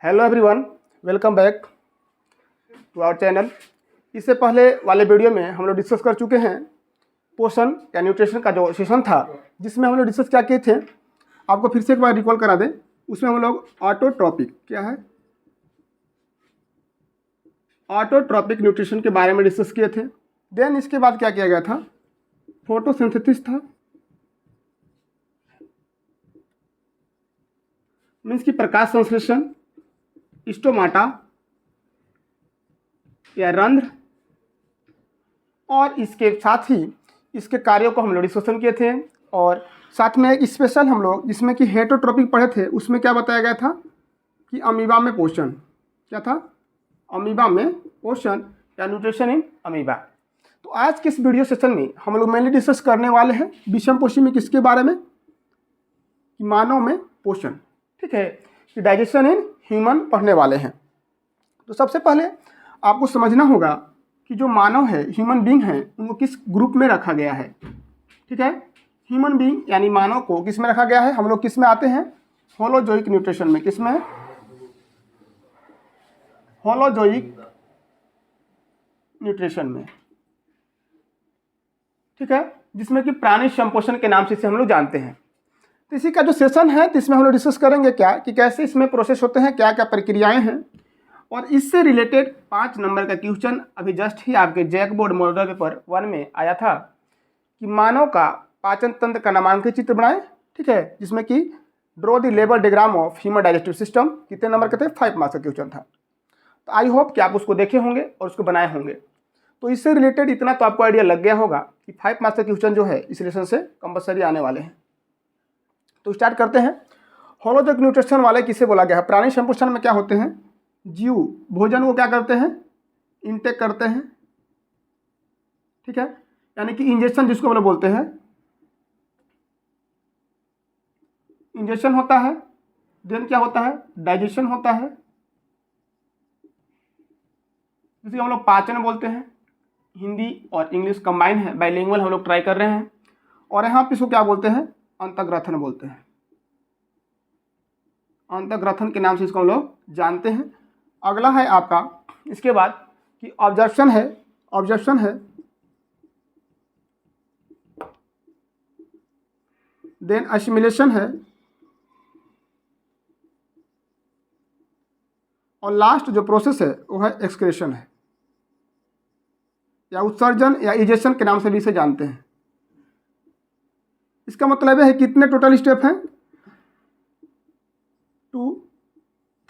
Hello everyone, welcome back to our channel. इससे पहले वाले वीडियो में हम लोग डिस्कस कर चुके हैं पोषण या न्यूट्रिशन का जो सेशन था, जिसमें हम लोग डिस्कस क्या किए थे, आपको फिर से एक बार रिकॉल करा दें। उसमें हम लोग ऑटोट्रॉपिक क्या है, ऑटोट्रॉपिक न्यूट्रिशन के बारे में डिस्कस किए थे। देन इसके बाद क्या किया गया था, फोटोसिंथेसिस था, मीन्स की प्रकाश संश्लेषण, स्टोमाटा या रंध्र, और इसके साथ ही इसके कार्यों को हम लोग डिस्कशन किए थे। और साथ में एक स्पेशल हम लोग जिसमें कि हेटरोट्रोपिक पढ़े थे, उसमें क्या बताया गया था कि अमीबा में पोषण क्या था, अमीबा में पोषण या न्यूट्रिशन इन अमीबा। तो आज के इस वीडियो सेशन में हम लोग मेनली डिस्कस करने वाले हैं विषमपोषी में किसके बारे में, कि मानव में पोषण, ठीक है, कि डाइजेशन इन ह्यूमन पढ़ने वाले हैं। तो सबसे पहले आपको समझना होगा कि जो मानव है, ह्यूमन बीइंग है, उनको किस ग्रुप में रखा गया है। ठीक है, ह्यूमन बीइंग यानी मानव को किस में रखा गया है, हम लोग किस में आते हैं, होलोजोइक न्यूट्रिशन में। किस में, होलोजोइक न्यूट्रिशन में, ठीक है, जिसमें कि प्राणी संपोषण के नाम से इसे हम लोग जानते हैं। तो इसी का जो सेशन है, तो इसमें हम लोग डिस्कस करेंगे क्या कि कैसे इसमें प्रोसेस होते हैं, क्या क्या प्रक्रियाएं हैं, और इससे रिलेटेड 5 नंबर का क्वेश्चन अभी जस्ट ही आपके जैक बोर्ड मॉडल पेपर 1 में आया था कि मानव का पाचन तंत्र का नामांकित चित्र बनाएं, ठीक है, जिसमें कि draw the level diagram of human digestive system. कितने नंबर के थे, 5 मार्क्स का क्वेश्चन था। तो आई होप कि आप उसको देखे होंगे और उसको बनाए होंगे। तो इससे रिलेटेड इतना तो आपको आइडिया लग गया होगा कि 5 मार्क्स का क्वेश्चन जो है इस लेसन से कंपलसरी आने वाले हैं। तो स्टार्ट करते हैं। होलोजोइक न्यूट्रिशन वाले किसे बोला गया है, प्राणी संपोषण में क्या होते हैं, जीव भोजन को क्या करते हैं, इनटेक करते हैं, ठीक है, यानी कि इंजेक्शन जिसको हम लोग बोलते हैं, इंजेक्शन होता है। देन क्या होता है, डाइजेशन होता है, जिसे हम लोग पाचन बोलते हैं। हिंदी और इंग्लिश कंबाइन है, बाइलिंगुअल हम लोग ट्राई कर रहे हैं। और यहाँ पे इसको क्या बोलते हैं, अंतर्ग्रथन बोलते हैं। अंतर्ग्रथन के नाम से इसको हम लोग जानते हैं। अगला है आपका इसके बाद कि ऑब्जर्प्शन है, ऑब्जर्प्शन है, देन असिमिलेशन है, और लास्ट जो प्रोसेस है वो है एक्सक्रेशन है, या उत्सर्जन या इजेक्शन के नाम से भी इसे जानते हैं। इसका मतलब है कितने टोटल स्टेप हैं, 2,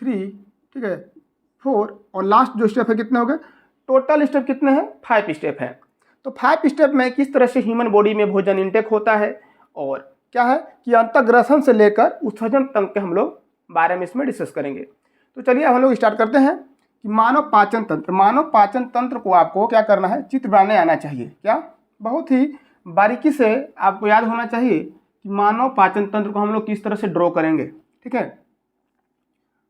3, ठीक है, 4, और लास्ट जो स्टेप है कितने हो गए, टोटल स्टेप कितने हैं, 5 स्टेप हैं। तो 5 स्टेप में किस तरह से ह्यूमन बॉडी में भोजन इंटेक होता है, और क्या है कि अंतर्ग्रसन से लेकर उत्सर्जन तक के हम लोग बारे में इसमें डिस्कस करेंगे। तो चलिए हम लोग स्टार्ट करते हैं कि मानव पाचन तंत्र। मानव पाचन तंत्र को आपको क्या करना है, चित्र बनाने आना चाहिए। क्या, बहुत ही बारीकी से आपको याद होना चाहिए कि मानव पाचन तंत्र को हम लोग किस तरह से ड्रॉ करेंगे। ठीक है,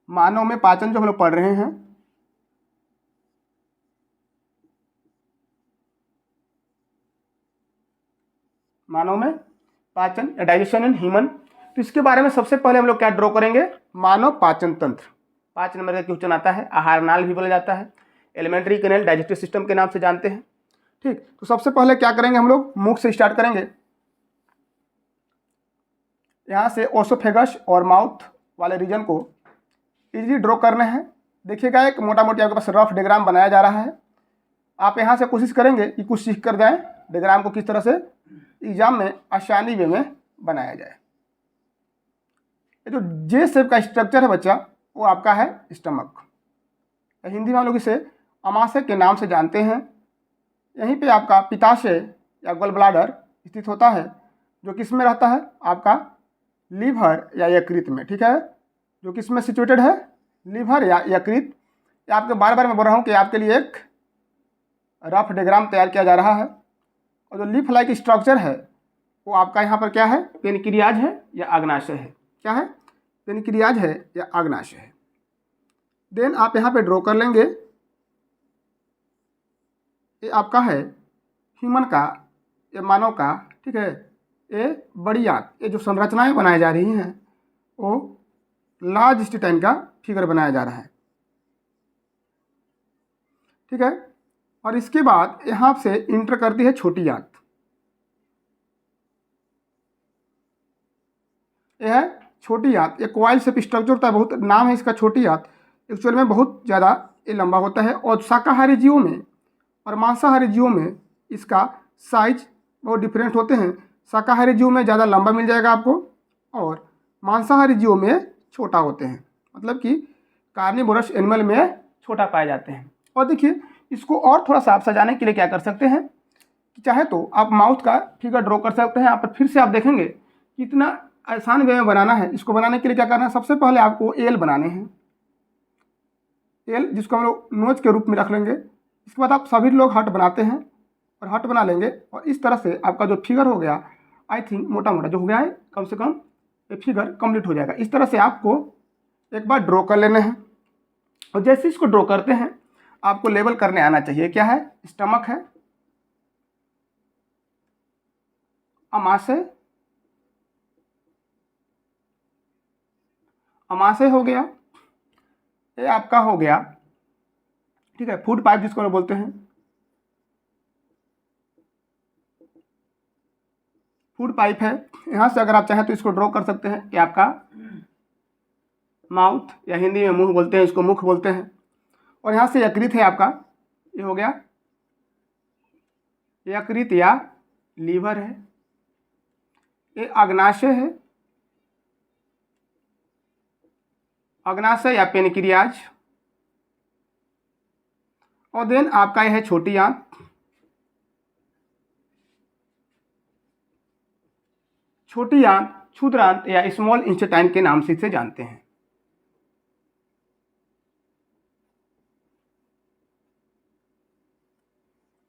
मानव में पाचन जो हम लोग पढ़ रहे हैं, मानव में पाचन या डाइजेशन इन ह्यूमन, तो इसके बारे में सबसे पहले हम लोग क्या ड्रॉ करेंगे, मानव पाचन तंत्र। 5 नंबर का क्वेश्चन आता है। आहार नाल भी बोला जाता है, एलिमेंट्री कैनाल, डाइजेस्टिव सिस्टम के नाम से जानते हैं। ठीक, तो सबसे पहले क्या करेंगे, हम लोग मुख से स्टार्ट करेंगे। यहाँ से ओसोफेगस और माउथ वाले रीजन को इजीली ड्रॉ करने हैं। देखिएगा एक मोटा मोटी आपके पास रफ डायग्राम बनाया जा रहा है। आप यहाँ से कोशिश करेंगे कि कुछ सीख कर जाएं डायग्राम को किस तरह से एग्जाम में आसानी वे में बनाया जाए। ये जो जे शेप का स्ट्रक्चर है बच्चा, वो आपका है स्टमक। हिंदी में हम लोग इसे अमाशय के नाम से जानते हैं। यहीं पे आपका पित्ताशय या गॉल ब्लाडर स्थित होता है, जो किस में रहता है, आपका लीवर या यकृत में। ठीक है, जो किस में सिचुएटेड है, लीवर या यकृत। या आपके बार बार मैं बोल रहा हूँ कि आपके लिए एक रफ डायग्राम तैयार किया जा रहा है। और जो लीफ लाइक स्ट्रक्चर है वो आपका यहाँ पर क्या है, पेनक्रियाज है या अग्नाशय है। क्या है, पेनक्रियाज है या अग्नाशय है। देन आप यहाँ पे ड्रॉ कर लेंगे, ये आपका है ह्यूमन का या मानव का। ठीक है, ये बड़ी आंत, ये जो संरचनाएं बनाई जा रही हैं वो लार्ज इंटेस्टाइन का फिगर बनाया जा रहा है। ठीक है, और इसके बाद यहाँ से इंटर करती है छोटी आंत। यह है छोटी आंत, एक कॉइल शेप स्ट्रक्चर होता है, बहुत नाम है इसका छोटी आंत। एक्चुअल में बहुत ज़्यादा ये लंबा होता है और शाकाहारी जीवों में और मांसाहारी जीवों में इसका साइज बहुत डिफरेंट होते हैं। शाकाहारी जीवों में ज़्यादा लंबा मिल जाएगा आपको और मांसाहारी जीवों में छोटा होते हैं, मतलब कि कार्निवोरस एनिमल में छोटा पाए जाते हैं। और देखिए इसको और थोड़ा सा आप सजाने के लिए क्या कर सकते हैं कि चाहे तो आप माउथ का फिगर ड्रॉ कर सकते हैं। यहाँ पर फिर से आप देखेंगे कितना आसान वे में बनाना है। इसको बनाने के लिए क्या करना है, सबसे पहले आपको एल बनाने हैं, एल जिसको हम लोग नोच के रूप में रख लेंगे। इसके बाद आप सभी लोग हट बनाते हैं और हट बना लेंगे और इस तरह से आपका जो फिगर हो गया, आई थिंक मोटा मोटा जो हो गया है, कम से कम ये फिगर कंप्लीट हो जाएगा। इस तरह से आपको एक बार ड्रॉ कर लेने हैं और जैसे इसको ड्रॉ करते हैं आपको लेबल करने आना चाहिए। क्या है, स्टमक है, अमाशय, अमाशय हो गया, ये आपका हो गया, ठीक है, फूड पाइप जिसको हम बोलते हैं, फूड पाइप है। यहाँ से अगर आप चाहें तो इसको ड्रॉ कर सकते हैं कि आपका माउथ या हिंदी में मुंह बोलते हैं, इसको मुख बोलते हैं। और यहाँ से यकृत है आपका, ये हो गया यकृत या लीवर है, ये अग्नाशय है, अग्नाशय या पेनक्रियाज। और देन आपका यह है छोटी आंत, छोटी आंत क्षुद्रांत या स्मॉल इंटेस्टाइन के नाम से इसे जानते हैं।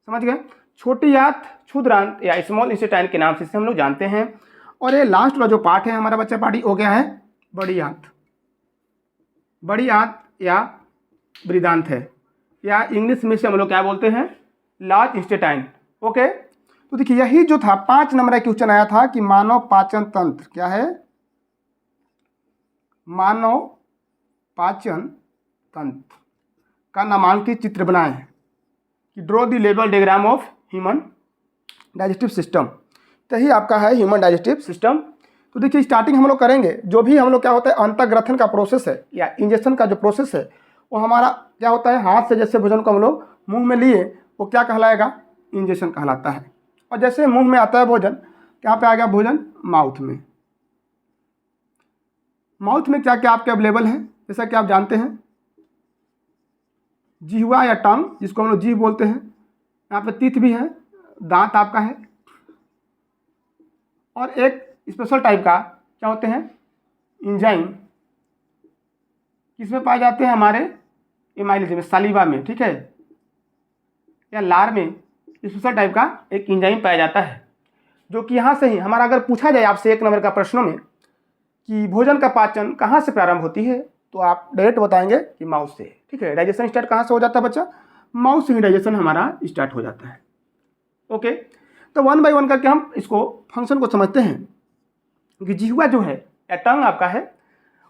समझ गए, छोटी आंत क्षुद्रांत या स्मॉल इंटेस्टाइन के नाम से इसे हम लोग जानते हैं। और ये लास्ट वाला जो पार्ट है हमारा बच्चा पार्टी हो गया है बड़ी आंत, बड़ी आंत या बृहदांत है, या इंग्लिश में से हम लोग क्या बोलते हैं, लार्ज इंटेस्टाइन। ओके, तो देखिए यही जो था 5 नंबर का क्वेश्चन आया था कि मानव पाचन तंत्र क्या है, मानव पाचन तंत्र का नामांकित चित्र बनाएं कि draw the label diagram of human digestive system. तो ही आपका है ह्यूमन डाइजेस्टिव सिस्टम। तो देखिए स्टार्टिंग हम लोग करेंगे, जो भी हम लोग क्या होता है अंतःग्रथन का प्रोसेस है या इंजेक्शन का जो प्रोसेस है वो हमारा क्या होता है, हाथ से जैसे भोजन को हम लोग मुंह में लिए वो क्या कहलाएगा, इंजेक्शन कहलाता है। और जैसे मुंह में आता है भोजन, कहाँ पे आ गया भोजन, माउथ में। माउथ में क्या क्या आपके अवेलेबल है, जैसा कि आप जानते हैं जिह्वा या टंग जिसको हम लोग जीभ बोलते हैं, यहाँ पे तीत भी है, दांत आपका है, और एक स्पेशल टाइप का क्या होते हैं इंजाइम, किसमें पाए जाते हैं, हमारे एमाइलेज में, सालीवा में, ठीक है, या लार में स्पेशल टाइप का एक इंजाइम पाया जाता है, जो कि यहाँ से ही हमारा अगर पूछा जाए आपसे 1 नंबर का प्रश्नों में कि भोजन का पाचन कहाँ से प्रारंभ होती है, तो आप डायरेक्ट बताएंगे कि माउथ से। ठीक है, डाइजेशन स्टार्ट कहाँ से हो जाता है बच्चा, माउथ से ही डाइजेशन हमारा स्टार्ट हो जाता है। ओके, तो 1 बाय 1 करके हम इसको फंक्शन को समझते हैं कि जिह्वा जो है या टंग आपका है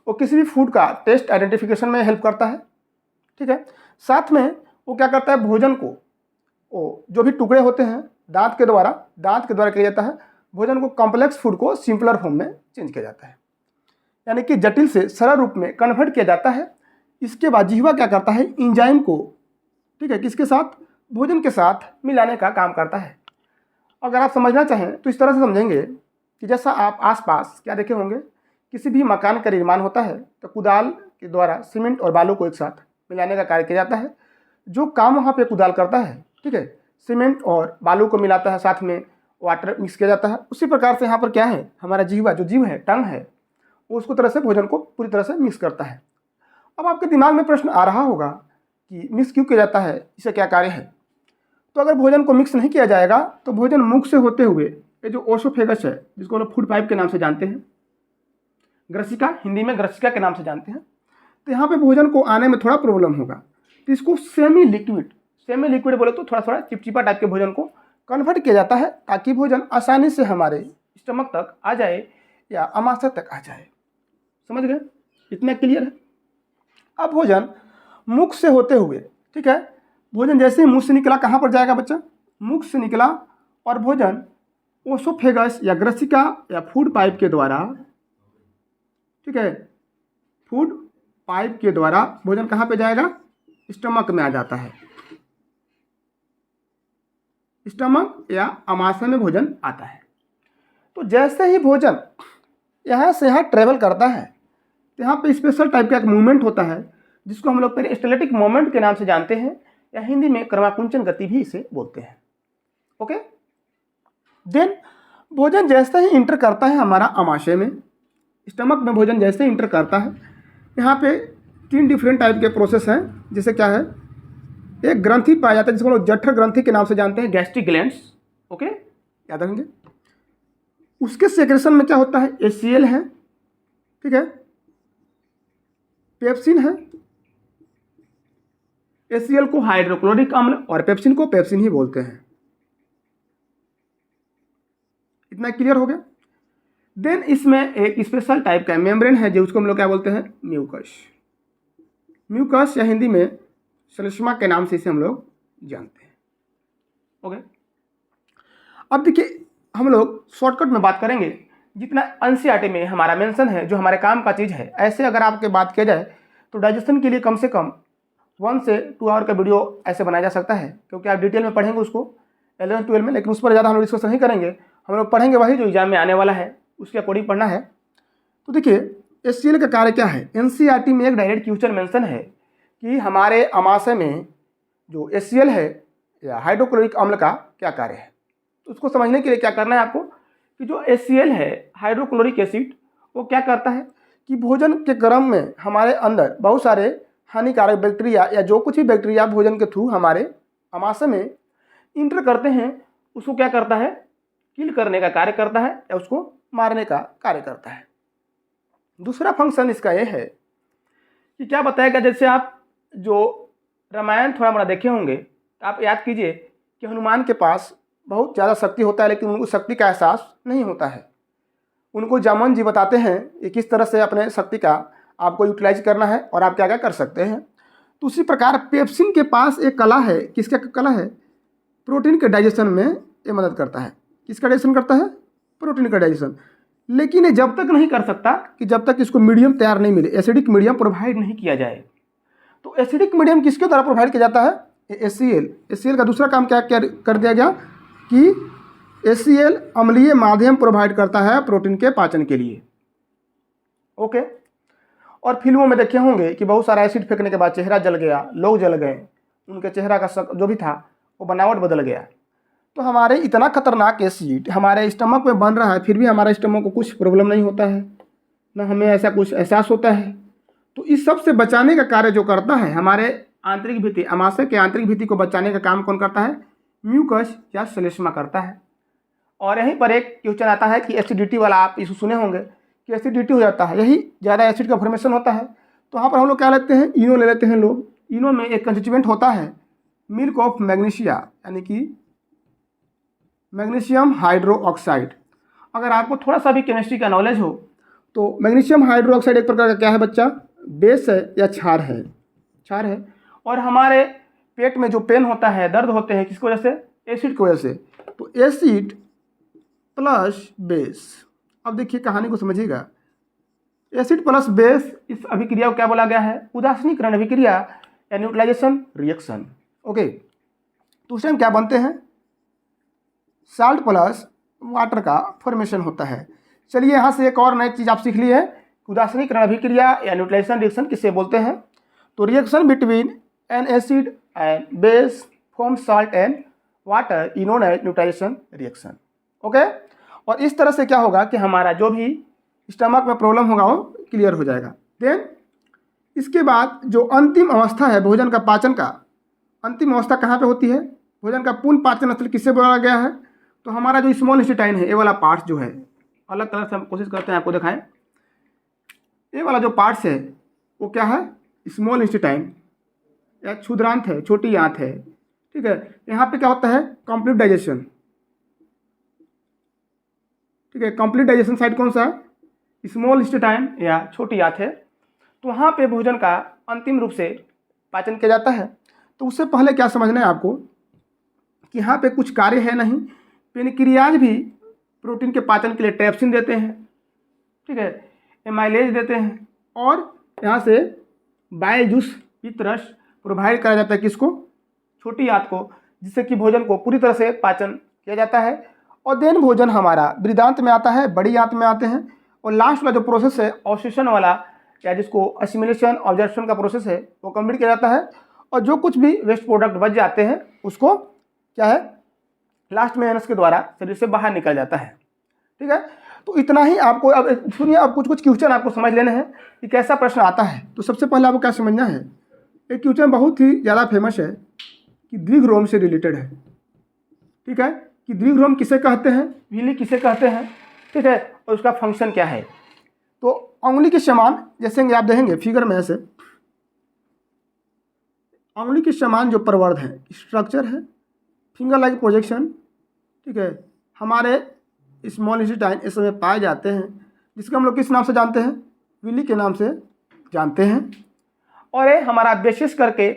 वो किसी भी फूड का टेस्ट आइडेंटिफिकेशन में हेल्प करता है। ठीक है, साथ में वो क्या करता है, भोजन को वो जो भी टुकड़े होते हैं दांत के द्वारा किया जाता है, भोजन को कॉम्प्लेक्स फूड को सिंपलर फॉर्म में चेंज किया जाता है, यानी कि जटिल से सरल रूप में कन्वर्ट किया जाता है। इसके बाद जिह्वा क्या करता है, इंजाइम को, ठीक है, किसके साथ, भोजन के साथ मिलाने का काम करता है। अगर आप समझना चाहें तो इस तरह से समझेंगे कि जैसा आप आसपास क्या देखे होंगे, किसी भी मकान का निर्माण होता है तो कुदाल के द्वारा सीमेंट और बालू को एक साथ मिलाने का कार्य किया जाता है। जो काम वहाँ पे कुदाल करता है, ठीक है, सीमेंट और बालू को मिलाता है, साथ में वाटर मिक्स किया जाता है। उसी प्रकार से यहाँ पर क्या है, हमारा जिह्वा जो जीव है, टंग है, वो उसको तरह से भोजन को पूरी तरह से मिक्स करता है। अब आपके दिमाग में प्रश्न आ रहा होगा कि मिक्स क्यों किया जाता है, इससे क्या कार्य है। तो अगर भोजन को मिक्स नहीं किया जाएगा तो भोजन मुख से होते हुए ये जो ओसोफेगस है, जिसको हम लोग फूड पाइप के नाम से जानते हैं, ग्रसिका, हिंदी में ग्रसिका के नाम से जानते हैं, तो यहाँ पे भोजन को आने में थोड़ा प्रॉब्लम होगा। तो इसको सेमी लिक्विड बोले तो थोड़ा चिपचिपा टाइप के भोजन को कन्वर्ट किया जाता है, ताकि भोजन आसानी से हमारे स्टमक तक आ जाए या अमाशय तक आ जाए। समझ गए, इतना क्लियर है। अब भोजन मुख से होते हुए, ठीक है, भोजन जैसे ही मुंह से निकला कहाँ पर जाएगा बच्चा, मुख से निकला, और भोजन ओसोफेगस या ग्रसिका या फूड पाइप के द्वारा, ठीक है, फूड पाइप के द्वारा भोजन कहाँ पे जाएगा, स्टमक में आ जाता है। स्टमक या आमाशय में भोजन आता है। तो जैसे ही भोजन यहाँ से यहाँ ट्रेवल करता है, तो यहाँ पे स्पेशल टाइप का एक मूवमेंट होता है जिसको हम लोग पेरिस्टाल्टिक मूवमेंट के नाम से जानते हैं, या हिंदी में क्रमाकुंचन गति भी इसे बोलते हैं। ओके, देन भोजन जैसे ही इंटर करता है हमारा आमाशय में, स्टमक में भोजन जैसे ही इंटर करता है, यहाँ पे 3 डिफरेंट टाइप के प्रोसेस हैं। जैसे क्या है, एक ग्रंथि पाया जाता है जिसको हम लोग जठर ग्रंथि के नाम से जानते हैं, गैस्ट्रिक ग्लैंड्स। ओके, याद रखेंगे। उसके सेक्रेशन में क्या होता है, HCl है, ठीक है, पेप्सिन है, HCl को हाइड्रोक्लोरिक अम्ल और पेप्सिन को पेप्सिन ही बोलते हैं। इतना क्लियर हो गया। देन इसमें एक स्पेशल टाइप का मेम्ब्रेन है जो उसको हम लोग क्या बोलते हैं, म्यूकस। म्यूकस या हिंदी में श्लेष्मा के नाम से इसे हम लोग जानते हैं। ओके, अब देखिए हम लोग शॉर्टकट में बात करेंगे, जितना एनसीईआरटी में हमारा मेंशन है जो हमारे काम का चीज़ है। ऐसे अगर आपके बात किया जाए तो डाइजेशन के लिए कम से कम 1 से 2 आवर का वीडियो ऐसे बनाया जा सकता है, क्योंकि आप डिटेल में पढ़ेंगे उसको 11-12 में, लेकिन उस पर ज़्यादा हम लोग डिस्कशन नहीं करेंगे। हम लोग पढ़ेंगे वही जो एग्जाम में आने वाला है, उसके अकॉर्डिंग पढ़ना है। तो देखिए HCl का कार्य क्या है, एनसीईआरटी में एक डायरेक्ट क्वेश्चन मेंशन है कि हमारे आमाशय में जो HCl है या हाइड्रोक्लोरिक अम्ल का क्या कार्य है। तो उसको समझने के लिए क्या करना है आपको, कि जो HCl है हाइड्रोक्लोरिक एसिड, वो क्या करता है कि भोजन के क्रम में हमारे अंदर बहुत सारे हानिकारक बैक्टीरिया या जो कुछ भी बैक्टीरिया भोजन के थ्रू हमारे आमाशय में इंटर करते हैं, उसको क्या करता है, किल करने का कार्य करता है या उसको मारने का कार्य करता है। दूसरा फंक्शन इसका ये है कि क्या बताएगा, जैसे आप जो रामायण थोड़ा मोड़ा देखे होंगे, आप याद कीजिए कि हनुमान के पास बहुत ज़्यादा शक्ति होता है, लेकिन उनको शक्ति का एहसास नहीं होता है। उनको जामन जी बताते हैं कि किस तरह से अपने शक्ति का आपको यूटिलाइज करना है और आप क्या क्या कर सकते हैं। तो उसी प्रकार पेप्सिन के पास एक कला है, किसका कला है, प्रोटीन के डाइजेशन में ये मदद करता है। किसका डाइजेशन करता है, प्रोटीन का डाइजेशन। लेकिन ये जब तक नहीं कर सकता कि जब तक इसको मीडियम तैयार नहीं मिले, एसिडिक मीडियम प्रोवाइड नहीं किया जाए। तो एसिडिक मीडियम किसके द्वारा प्रोवाइड किया जाता है, HCl। HCl का दूसरा काम क्या कर दिया गया कि HCl अम्लीय माध्यम प्रोवाइड करता है प्रोटीन के पाचन के लिए। ओके, और फिल्मों में देखे होंगे कि बहुत सारा एसिड फेंकने के बाद चेहरा जल गया, लोग जल गए, उनके चेहरा का जो भी था वो बनावट बदल गया। तो हमारे इतना खतरनाक एसिड हमारे स्टमक में बन रहा है, फिर भी हमारे स्टमक को कुछ प्रॉब्लम नहीं होता है, ना हमें ऐसा कुछ एहसास होता है। तो इस सब से बचाने का कार्य जो करता है, हमारे आंतरिक भित्ति, आमाशय के आंतरिक भित्ति को बचाने का काम कौन करता है, म्यूकस या श्लेष्मा करता है। और यहीं पर एक क्वेश्चन आता है कि एसिडिटी वाला, आप इसे सुने होंगे कि एसिडिटी हो जाता है, यही ज़्यादा एसिड का फॉर्मेशन होता है। तो यहाँ पर हम लोग क्या लेते हैं, इनो ले लेते हैं लोग। इनो में एक कंस्टिट्यूएंट होता है मिल्क ऑफ मैग्नीशिया, यानी कि मैग्नीशियम हाइड्रोक्साइड। अगर आपको थोड़ा सा भी केमिस्ट्री का नॉलेज हो तो मैग्नीशियम हाइड्रोक्साइड एक प्रकार का क्या है बच्चा, बेस है या क्षार है, क्षार है। और हमारे पेट में जो पेन होता है, दर्द होते हैं, किसकी वजह से, एसिड की वजह से। तो एसिड प्लस बेस, अब देखिए कहानी को समझिएगा, एसिड प्लस बेस, इस अभिक्रिया को क्या बोला गया है, उदासीनीकरण अभिक्रिया या न्यूट्रलाइजेशन रिएक्शन। ओके, तो उस टाइम क्या बनते हैं, साल्ट प्लस वाटर का फॉर्मेशन होता है। चलिए यहाँ से एक और नई चीज़ आप सीख ली है, उदासीनीकरण अभिक्रिया या न्यूट्रलाइजेशन रिएक्शन किसे बोलते हैं। तो reaction between an acid and base form salt and water is known as neutralisation reaction. Okay, और इस तरह से क्या होगा कि हमारा जो भी स्टमक में प्रॉब्लम होगा वो क्लियर हो जाएगा। देन इसके बाद जो अंतिम अवस्था है भोजन का पाचन का, अंतिम अवस्था कहाँ पे होती है, भोजन का पूर्ण पाचन स्थल किससे बोला गया है, तो हमारा जो स्मॉल इंटेस्टाइन है, ये वाला पार्ट जो है, अलग कलर से हम कोशिश करते हैं आपको दिखाएं, ये वाला जो पार्ट्स है वो क्या है, स्मॉल इंटेस्टाइन या क्षुद्रांत है, छोटी आंत है। ठीक है, यहाँ पे क्या होता है, कंप्लीट डाइजेशन। ठीक है, कंप्लीट डाइजेशन साइड कौन सा है, स्मॉल इंटेस्टाइन या छोटी आंत है। तो वहाँ पे भोजन का अंतिम रूप से पाचन किया जाता है। तो उससे पहले क्या समझना है आपको कि यहाँ पे कुछ कार्य है नहीं। पेनक्रियाज भी प्रोटीन के पाचन के लिए ट्रेप्सिन देते हैं, ठीक है, एमाइलेज देते हैं, और यहाँ से बाइल जूस पित्त रस प्रोवाइड करा जाता है किसको, छोटी आंत को, जिससे कि भोजन को पूरी तरह से पाचन किया जाता है। और देन भोजन हमारा बृहदांत में आता है, बड़ी आंत में आते हैं, और लास्ट वाला जो प्रोसेस है ऑब्जर्वेशन वाला, या जिसको असिमिलेशन ऑब्जर्वेशन का प्रोसेस है, वो कंप्लीट किया जाता है। और जो कुछ भी वेस्ट प्रोडक्ट बच जाते हैं उसको क्या है, लास्ट में एनस के द्वारा शरीर से बाहर निकल जाता है, ठीक है। तो इतना ही आपको, अब सुनिए, अब कुछ क्वेश्चन आपको समझ लेने हैं कि कैसा प्रश्न आता है। तो सबसे पहले आपको क्या समझना है, एक क्वेश्चन बहुत ही ज़्यादा फेमस है कि दीर्घ से रिलेटेड है, ठीक है, कि दीर्घ किसे कहते हैं, विली किसे कहते हैं, ठीक है, और उसका फंक्शन क्या है। तो उंगली के समान, जैसे आप देखेंगे फिगर में ऐसे उंगली के समान जो प्रवर्ध है, स्ट्रक्चर है, फिंगर लाइक प्रोजेक्शन, ठीक है, हमारे स्मॉल इंटेस्टाइन इसमें पाए जाते हैं, जिसको हम लोग किस नाम से जानते हैं, विली के नाम से जानते हैं। और ये हमारा विशेष करके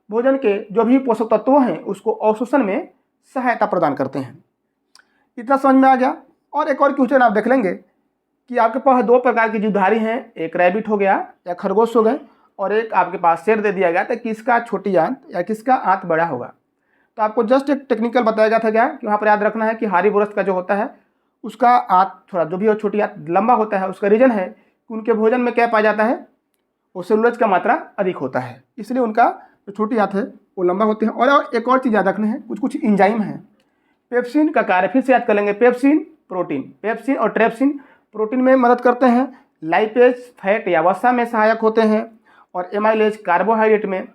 भोजन के जो भी पोषक तत्व हैं उसको अवशोषण में सहायता प्रदान करते हैं। इतना समझ में आ गया। और एक और क्वेश्चन आप देख लेंगे कि आपके पास दो प्रकार की जीवधारी हैं, एक रैबिट हो गया या खरगोश हो गए, और एक आपके पास शेर दे दिया गया, तो किसका छोटी आंत या किसका आंत बड़ा होगा। तो आपको जस्ट एक टेक्निकल बताया गया था क्या कि वहाँ पर याद रखना है कि हारीबोरस का जो होता है उसका आंत थोड़ा, जो भी हो छोटी आंत लंबा होता है, उसका रीजन है कि उनके भोजन में क्या पाया जाता है, वो सेलुलोज का मात्रा अधिक होता है, इसलिए उनका जो छोटी आंत है वो लंबा होते हैं। और एक और चीज़ याद रखनी है, कुछ एंजाइम हैं। पेप्सिन का कार्य फिर से याद कर लेंगे, पेप्सिन प्रोटीन, पेप्सिन और ट्रेप्सिन प्रोटीन में मदद करते हैं, लाइपेज फैट या वसा में सहायक होते हैं, और एमाइलेज कार्बोहाइड्रेट में,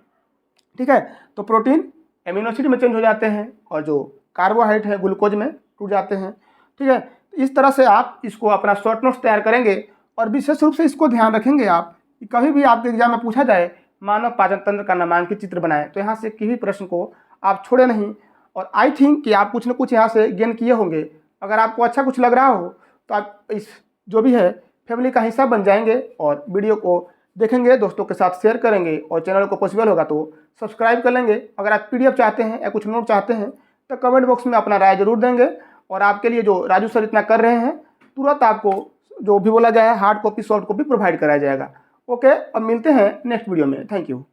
ठीक है। तो प्रोटीन एमिनो एसिड में चेंज हो जाते हैं, और जो कार्बोहाइड्रेट है ग्लूकोज में टूट जाते हैं, ठीक है। तो इस तरह से आप इसको अपना शॉर्ट नोट्स तैयार करेंगे, और विशेष रूप से इसको ध्यान रखेंगे आप कि कभी भी आपके एग्जाम में पूछा जाए मानव पाचन तंत्र का नामांकित चित्र बनाएं, तो यहाँ से किसी भी प्रश्न को आप छोड़े नहीं। और आई थिंक कि आप कुछ न कुछ यहाँ से गेन किए होंगे। अगर आपको अच्छा कुछ लग रहा हो तो आप इस जो भी है फैमिली का हिस्सा बन जाएंगे, और वीडियो को देखेंगे, दोस्तों के साथ शेयर करेंगे, और चैनल को पॉसिबल होगा तो सब्सक्राइब कर लेंगे। अगर आप PDF चाहते हैं या कुछ नोट चाहते हैं तो कमेंट बॉक्स में अपना राय जरूर देंगे, और आपके लिए जो राजू सर इतना कर रहे हैं, तुरंत आपको जो भी बोला गया है hard copy soft copy provide कराया जाएगा। ओके, अब मिलते हैं नेक्स्ट वीडियो में। Thank you.